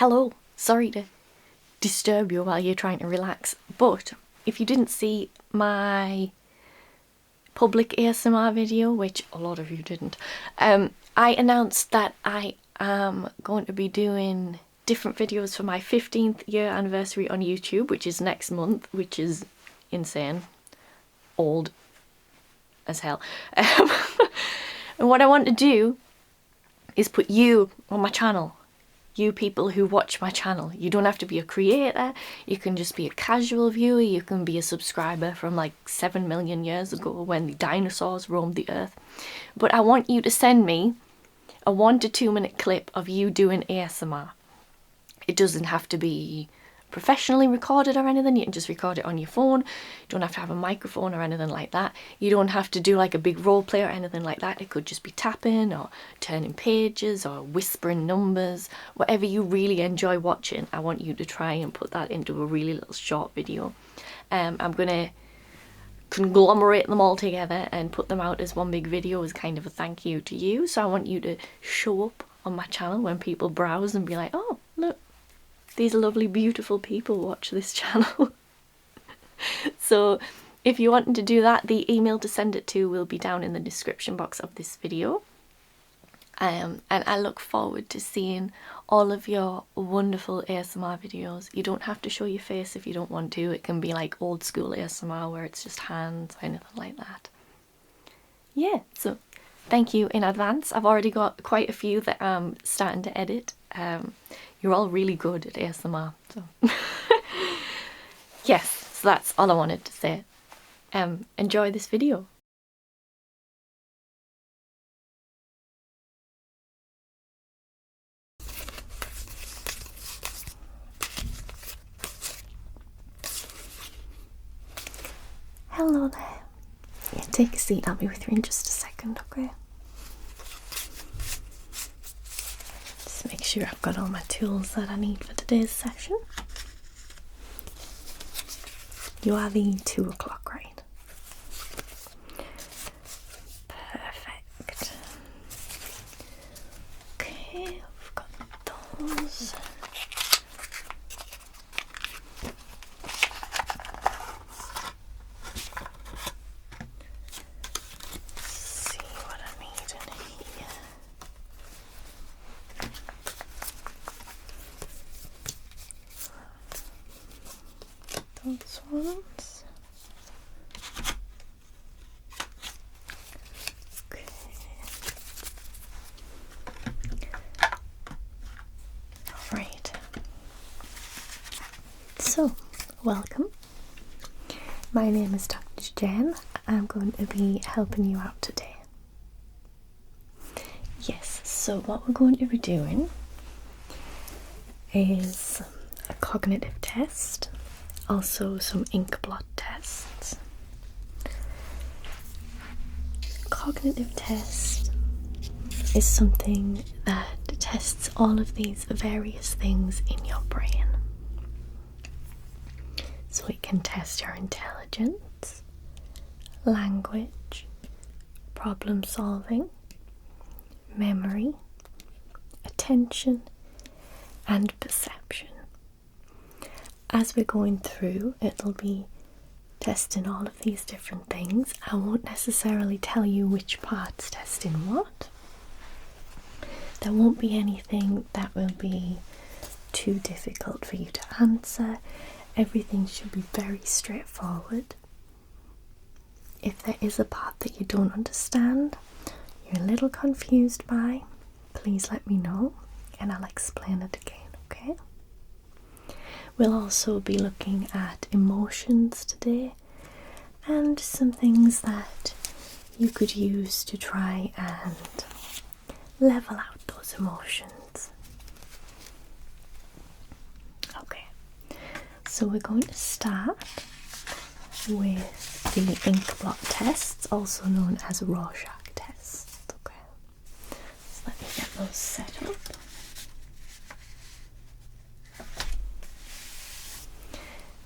Hello, sorry to disturb you while you're trying to relax, but if you didn't see my public ASMR video, which a lot of you didn't, I announced that I am going to be doing different videos for my 15th year anniversary on YouTube, which is next month, which is insane, old as hell. And what I want to do is put you on my channel. You people who watch my channel. You don't have to be a creator, you can just be a casual viewer, you can be a subscriber from like 7 million years ago when the dinosaurs roamed the earth. But I want you to send me a 1 to 2 minute clip of you doing ASMR. It doesn't have to be professionally recorded or anything, you can just record it on your phone. You don't have to have a microphone or anything like that. You don't have to do like a big role play or anything like that. It could just be tapping or turning pages or whispering numbers. Whatever you really enjoy watching, I want you to try and put that into a really little short video. I'm gonna conglomerate them all together and put them out as one big video as kind of a thank you to you. So I want you to show up on my channel when people browse and be like, oh look, these lovely beautiful people watch this channel. So if you want to do that, the email to send it to will be down in the description box of this video. And I look forward to seeing all of your wonderful ASMR videos. You don't have to show your face if you don't want to. It can be like old school ASMR where it's just hands or anything like that. Yeah, so thank you in advance. I've already got quite a few that I'm starting to edit. You're all really good at ASMR, so yes, so that's all I wanted to say. Enjoy this video. Hello there. Yeah, take a seat, I'll be with you in just a second, okay? Just make sure I've got all my tools that I need for today's session. You are the 2 o'clock, right? Perfect. Okay, I've got those. Those ones. Okay. Right. So, welcome. My name is Dr. Jen. I'm going to be helping you out today. Yes, so what we're going to be doing is a cognitive test. Also some inkblot tests. Cognitive test is something that tests all of these various things in your brain. So it can test your intelligence, language, problem solving, memory, attention, and perception. As we're going through, it'll be testing all of these different things. I won't necessarily tell you which part's testing what. There won't be anything that will be too difficult for you to answer. Everything should be very straightforward. If there is a part that you don't understand, you're a little confused by, please let me know and I'll explain it again, okay? We'll also be looking at emotions today and some things that you could use to try and level out those emotions. Okay, so we're going to start with the inkblot tests, also known as Rorschach tests. Okay, so let me get those set up.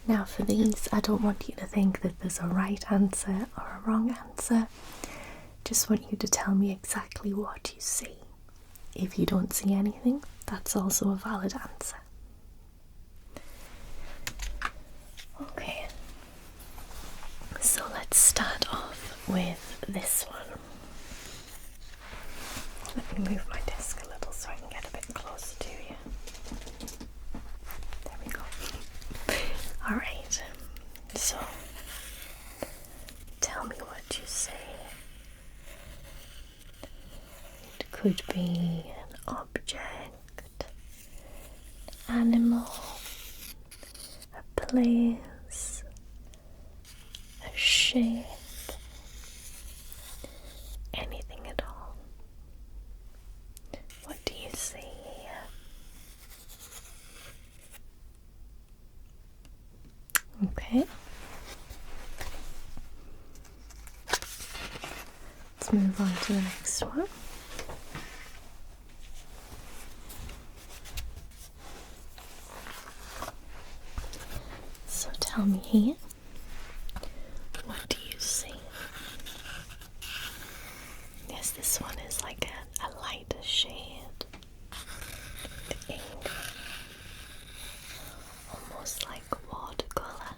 Now for these, I don't want you to think that there's a right answer or a wrong answer. Just want you to tell me exactly what you see. If you don't see anything, that's also a valid answer. with this one. Let me move my desk a little so I can get a bit closer to you. There we go. Alright, so tell me what you see. It could be an object, animal, a place, a shape, anything at all. What do you see here? Okay. Let's move on to the next one. So tell me here, what do you see? Yes, this one is like a lighter shade. The ink, almost like watercolor.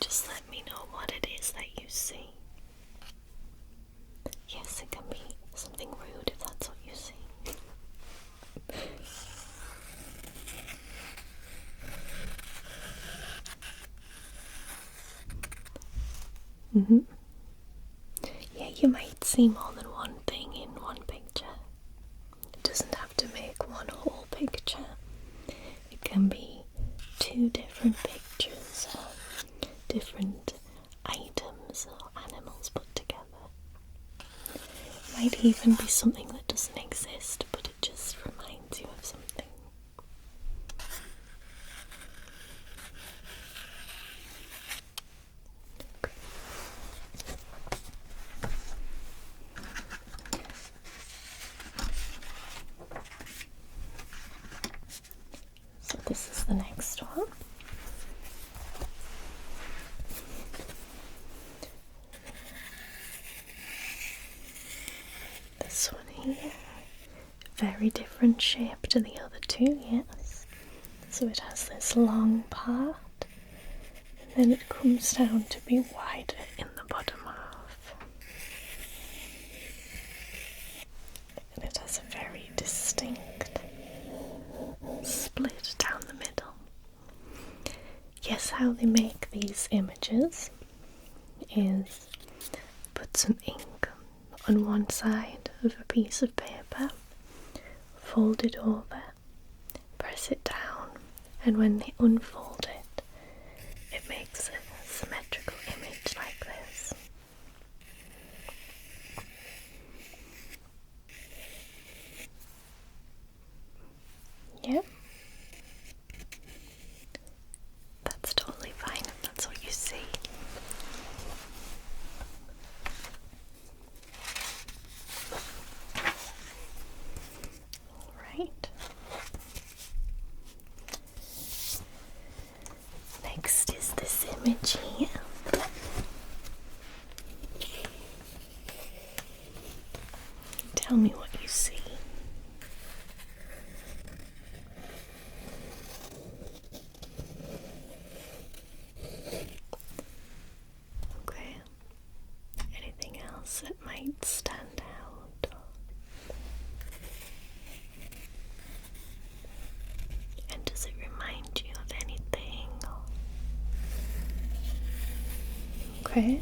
Just let me know what it is that you see. Yes, it can be something rude if that's what you see. Yeah, you might see more than one thing in one picture. It doesn't have to make one whole picture. It can be two different pictures or different items or animals put together. It might even be something that doesn't exist, but it just reminds you of something. So this is the next one. This one here, very different shape to the other two, yes. So it has this long part, and then it comes down to be wider in the bottom half. And it has a very distinct split down the middle. Yes, how they make these images is put some ink on one side of a piece of paper, fold it over, press it down, and when they unfold it, it makes a symmetrical image like this. Yeah. That's totally fine if that's what you see. Alright. Next is this image here. Tell me what you see. Okay. Anything else that might stand out? And does it remind you of anything? Okay.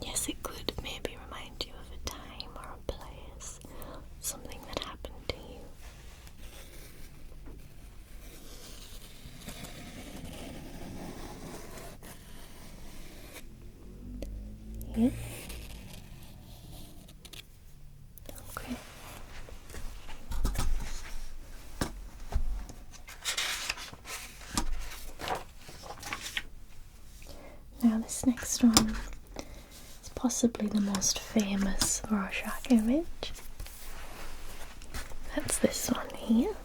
Yes, it could maybe remind you of a time or a place, something that happened to you. Yeah. Okay. Now this next one is possibly the most famous Rorschach image. That's this one here.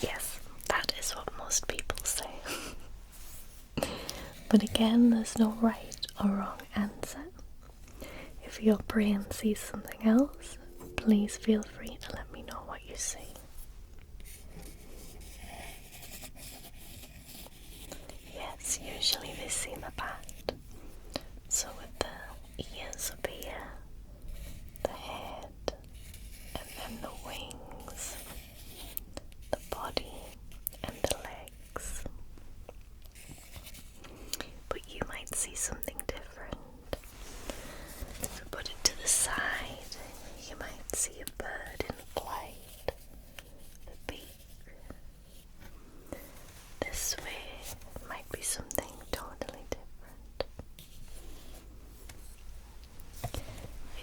Yes, that is what most people say. But again, there's no right or wrong answer. If your brain sees something else, please feel free to let me know what you see. Yes, usually they see the bat. So with the ears up here, the head, and then the wings, the body, and the legs. But you might see something different. If we put it to the side, you might see a bird in flight, the beak. This way might be something totally different.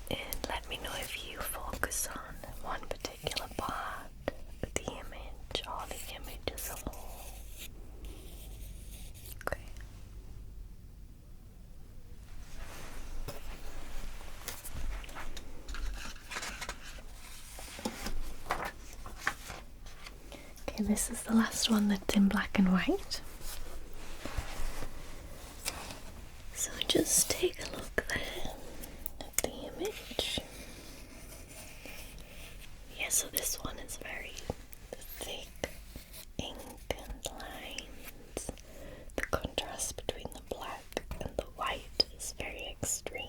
And let me know if you focus on one particular part of the image or the image as a whole. Okay. Okay, this is the last one that's in black and white. So just take a look there at the image. Yeah, so this one is very thick ink and lines. The contrast between the black and the white is very extreme.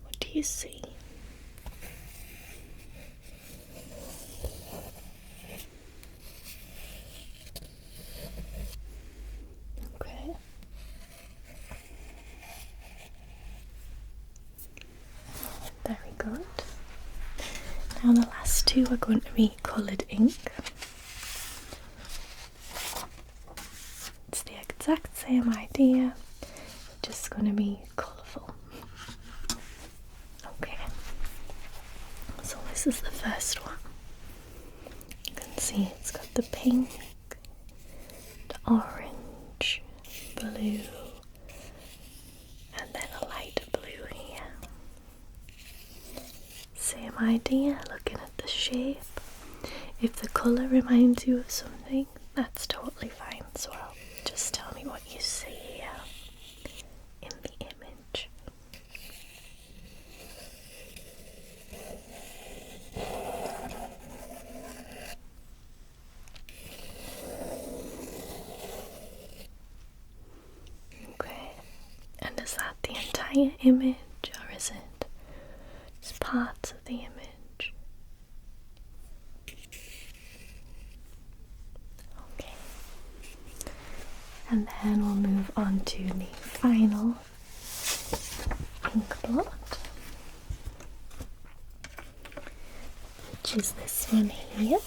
What do you see? Okay. Very good. Now the last two are going to be coloured ink. It's the exact same idea, just going to be colourful. Okay, so this is the first one. You can see it's got the pink, the orange, blue, and then a lighter blue here. Same idea, looking at the shape. If the colour reminds you of something, that's totally fine as well. Just tell me what you see here in the image. Okay, and is that the entire image, or is it just parts of the image? Okay, and then we'll move on to the final ink blot, which is this one here.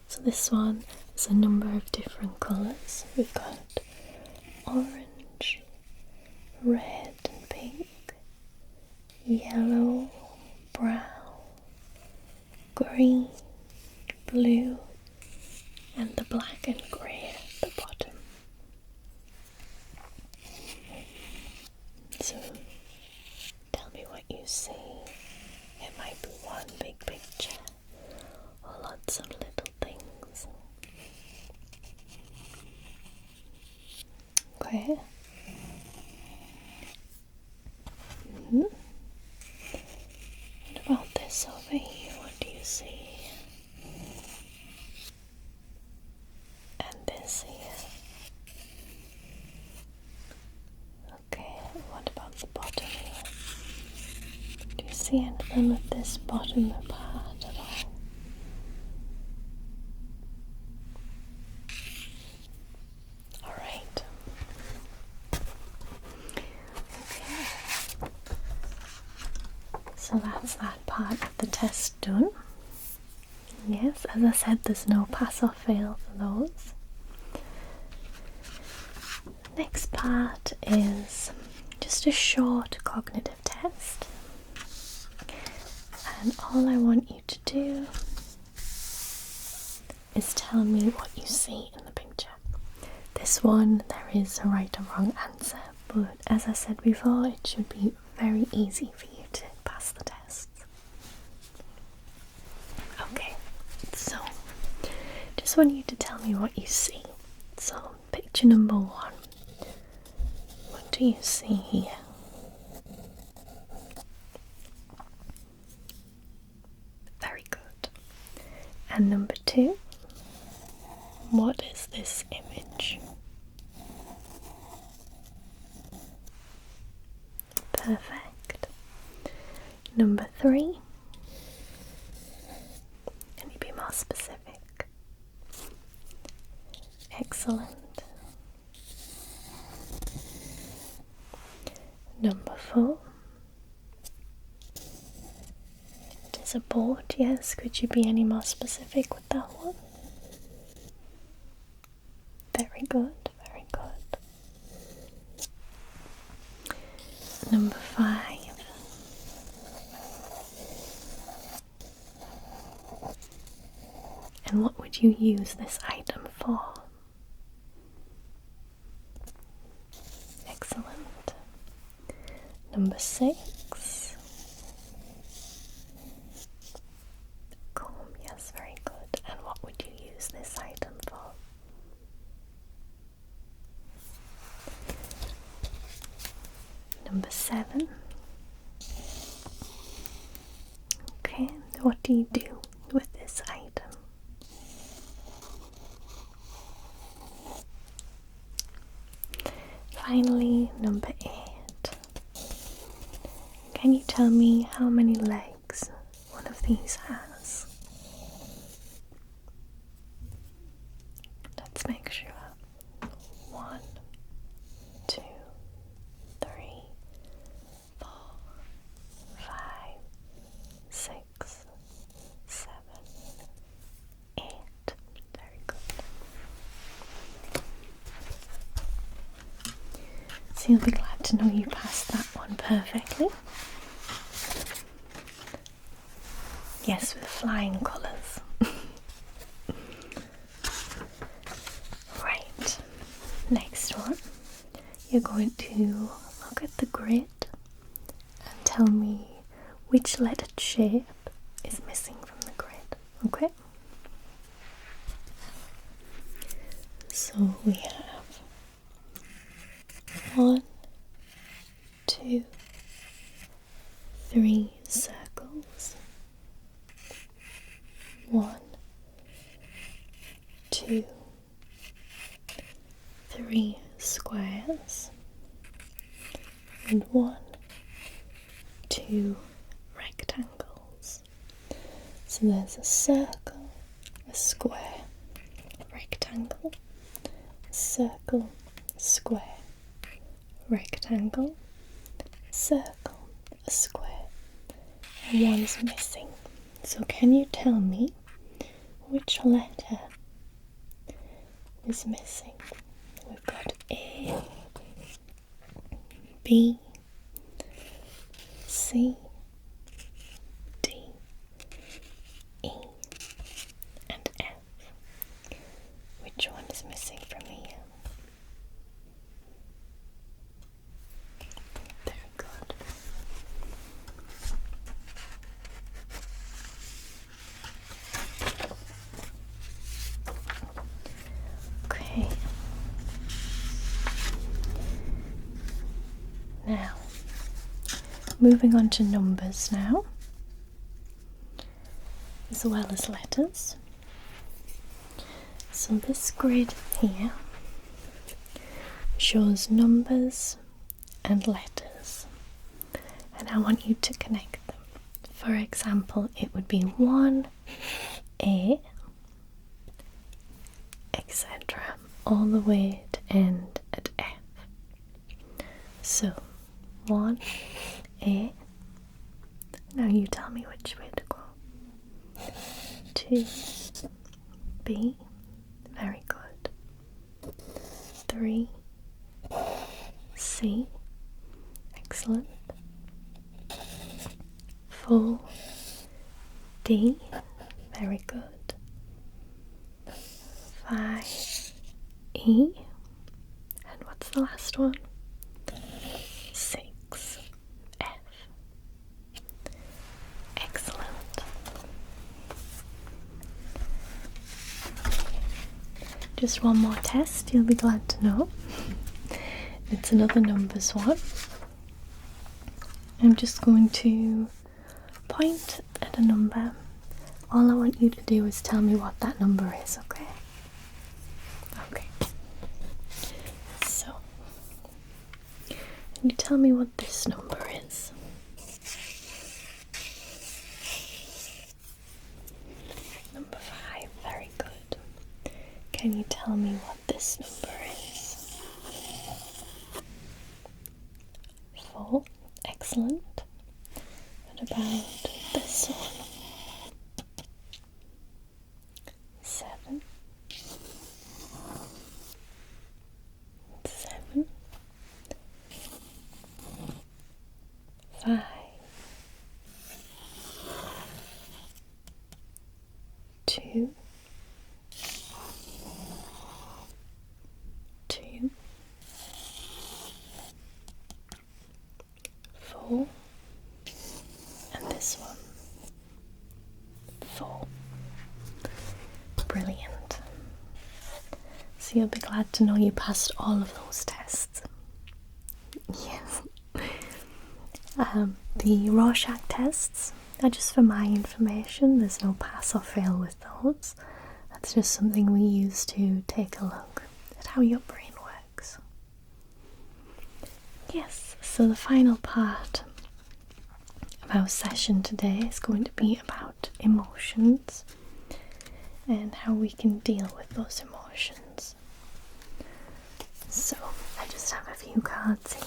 So this one is a number of different colours. We've got orange, red and pink, yellow, brown, green, blue, and the black and grey at the bottom. So tell me what you see. It might be one big picture or lots of little things. Okay. What about this over here? What do you see? And this here. Okay, what about the bottom here? Do you see anything with this bottom part at all? Alright. Okay. So that's that part of the test done. Yes, as I said, there's no pass or fail for those. Next part is just a short cognitive test. And all I want you to do is tell me what you see in the picture. This one, there is a right or wrong answer, but as I said before, it should be very easy for you to pass the tests. Okay, so just want you to tell me what you see. So, picture number 1. What do you see here? Very good. And number 2, what is this image? Perfect. Number 3, can you be more specific? Excellent. Number 4, it is a board, yes. Could you be any more specific with that one? Very good, very good. Number 5. And what would you use this item for? Excellent. Number 6. Comb, yes, very good. And what would you use this item for? Number 7. Okay, what do you do with this item? Finally, number 8. Can you tell me how many legs one of these has? Let's make sure. 1, 2, 3, 4, 5, 6, 7, 8. Very good. So you'll be glad to know you passed that one perfectly. Yes, with flying colours. Right, next one. You're going to look at the grid and tell me which lettered shape is missing from the grid, okay? So we have 1, 2, 3 circles. 1, 2, 3 squares. And 1, 2 rectangles. So there's a circle, a square, rectangle, circle, square, rectangle, circle, a square, and one's missing. So can you tell me which letter is missing? We've got A, B, C, D, E, and F. Which one is missing from here? Very good. Okay. Now, moving on to numbers now, as well as letters. So this grid here shows numbers and letters, and I want you to connect them. For example, it would be 1, A, etc., all the way to end at F. So 1, A. Now you tell me which way to go. 2, B. Very good. 3, C. Excellent. 4, D. Very good. 5, E. And what's the last one? 6, F. Excellent. just one more test, you'll be glad to know. It's another numbers one. I'm just going to point at a number. All I want you to do is tell me what that number is, okay? Okay. So, can you tell me what this number is? Number 5, very good. Can you tell me what this number is? 4, excellent. What about this one? 7. 7. 5. 2. 2. 4. And this one. 4. Brilliant. So you'll be glad to know you passed all of those tests. Yes. The Rorschach tests are just for my information. There's no pass or fail with those. That's just something we use to take a look at how your brain works. Yes, so the final part of our session today is going to be about emotions and how we can deal with those emotions. So, I just have a few cards here.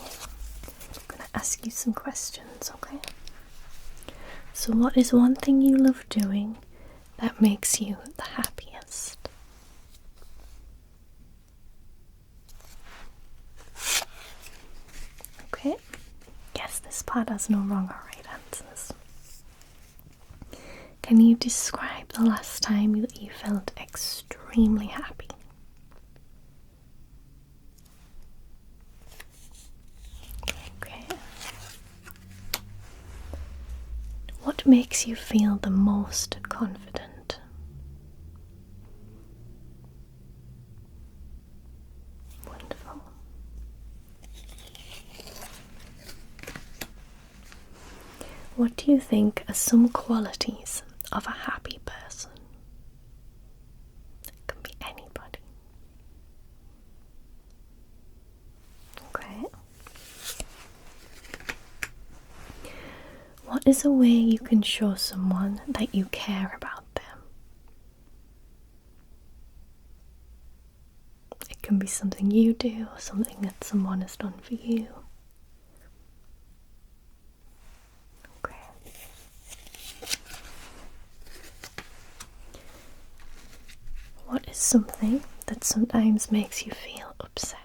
I'm going to ask you some questions, okay? So, what is one thing you love doing that makes you the happiest? Okay? Yes, this part has no wrong or right answers. Can you describe the last time that you felt extremely happy? Okay. What makes you feel the most confident? Wonderful. What do you think are some qualities of a happy person? It can be anybody. Okay. What is a way you can show someone that you care about them? It can be something you do or something that someone has done for you. Okay. What is something that sometimes makes you feel upset?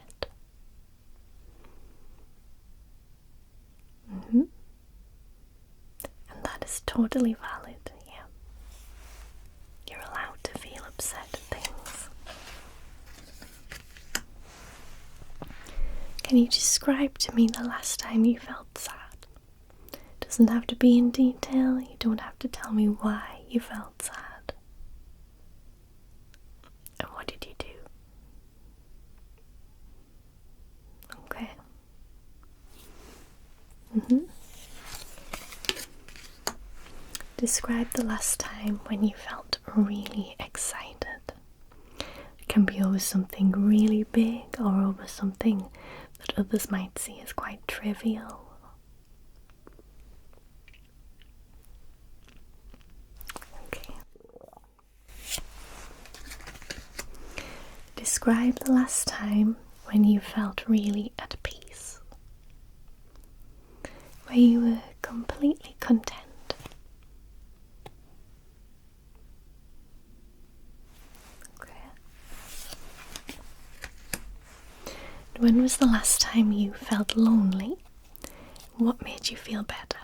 And that is totally valid, yeah. You're allowed to feel upset at things. Can you describe to me the last time you felt sad? It doesn't have to be in detail, you don't have to tell me why you felt sad. And what did you do? Okay. Describe the last time when you felt really excited. It can be over something really big or over something that others might see as quite trivial. Okay. Describe the last time when you felt really at peace, where you were completely content. When was the last time you felt lonely? What made you feel better?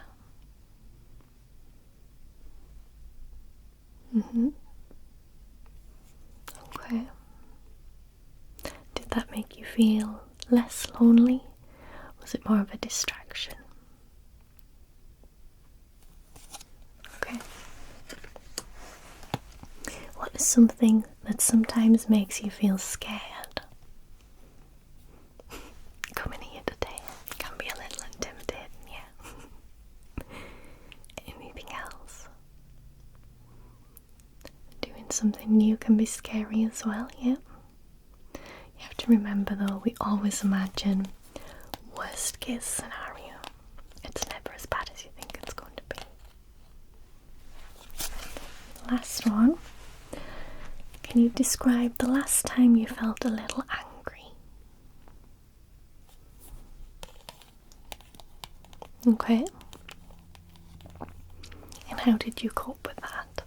Okay. Did that make you feel less lonely? Was it more of a distraction? Okay. What is something that sometimes makes you feel scared? Coming here today can be a little intimidating, yeah. Anything else? Doing something new can be scary as well, yeah. You have to remember though, we always imagine worst case scenario. It's never as bad as you think it's going to be. Last one. Can you describe the last time you felt a little angry? Okay. And how did you cope with that?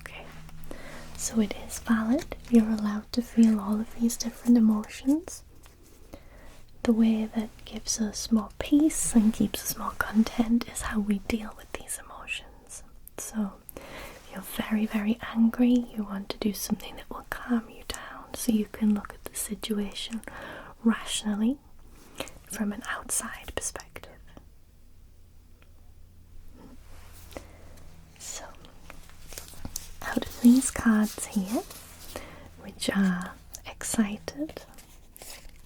Okay. So it is valid. You're allowed to feel all of these different emotions. The way that gives us more peace and keeps us more content is how we deal with these emotions. So if you're very, very angry, you want to do something that will calm you down so you can look at the situation rationally from an outside perspective. So, out of these cards here, which are excited,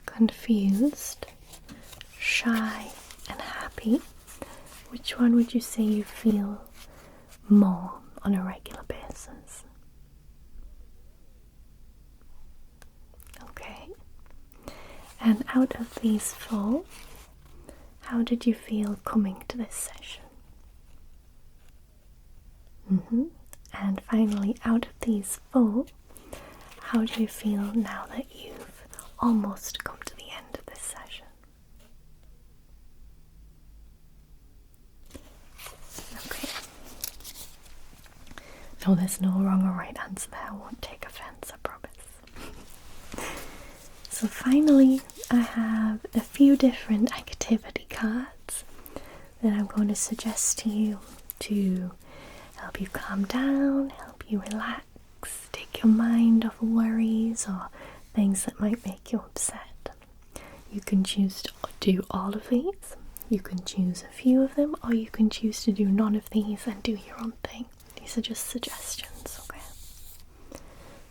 confused, shy, and happy, which one would you say you feel more on a regular basis? Okay. And out of these four, how did you feel coming to this session? And finally, out of these four, how do you feel now that you've almost come to the end of this session? Okay. No, there's no wrong or right answer there. I won't take offense, I promise. So finally, I have a few different activity cards that I'm going to suggest to you to help you calm down, help you relax, take your mind off worries or things that might make you upset. You can choose to do all of these, you can choose a few of them, or you can choose to do none of these and do your own thing. These are just suggestions, okay?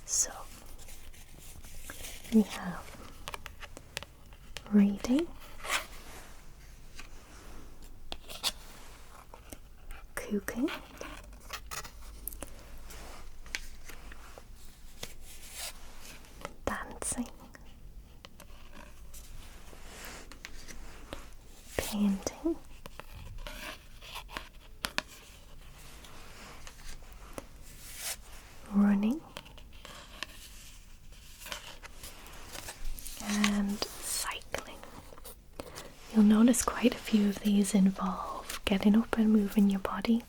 So, we have reading, cooking, dancing, painting, running, and cycling. You'll notice quite a few of these involve getting up and moving your body.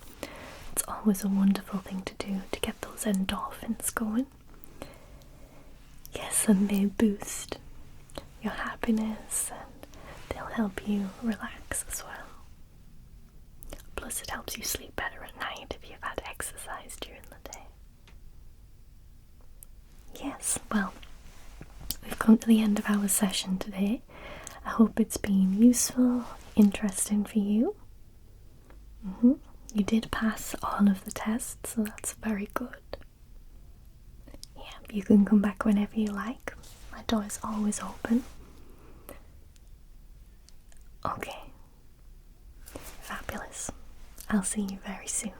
It's always a wonderful thing to do to get those endorphins going. Yes, and they boost your happiness and they'll help you relax as well. Plus, it helps you sleep better at night if you've had exercise during the day. Yes, well, we've come to the end of our session today. I hope it's been useful, interesting for you. You did pass all of the tests, so that's very good. Yeah, you can come back whenever you like. My door is always open. Okay. Fabulous. I'll see you very soon.